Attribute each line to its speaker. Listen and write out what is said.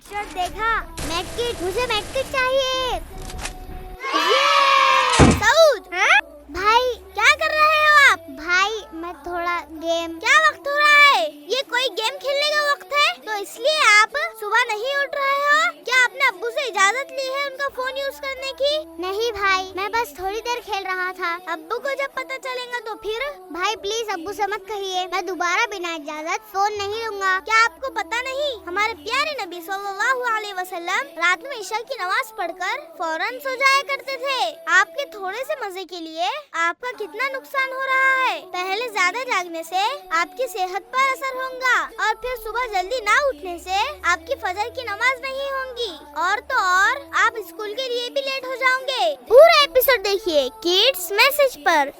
Speaker 1: Headshot देखा? Medkit, मुझे medkit चाहिए। सऊद, हाँ? भाई क्या कर रहे हो आप? भाई मैं थोड़ा गेम। क्या वक्त हो रहा है? ये कोई गेम खेलने का वक्त है? तो इसलिए आप सुबह नहीं उठ रहे हो? क्या आपने अब्बू से इजाजत ली है उनका फोन यूज करने की? नहीं भाई, मैं बस थोड़ी देर खेल रहा था। अब्बू को जब पता चलेगा तो फिर? भाई प्लीज अब्बू से मत कहिए, मैं दोबारा बिना इजाजत फोन नहीं लूंगा। क्या आपको पता नहीं, हमारे प्यारे नबी सल्लल्लाहु अलैहि वसल्लम रात में ईशा की नमाज पढ़कर फौरन सो जाया करते थे। आपके थोड़े से मजे के लिए आपका कितना नुकसान हो रहा है। पहले ज्यादा जागने से आपकी सेहत पर असर होगा और फिर सुबह जल्दी ना उठने से आपकी फजर की नमाज नहीं होगी और तो और आप स्कूल के लिए भी लेट हो जाओगे। पूरा एपिसोड देखिए किड्स मैसेज पर।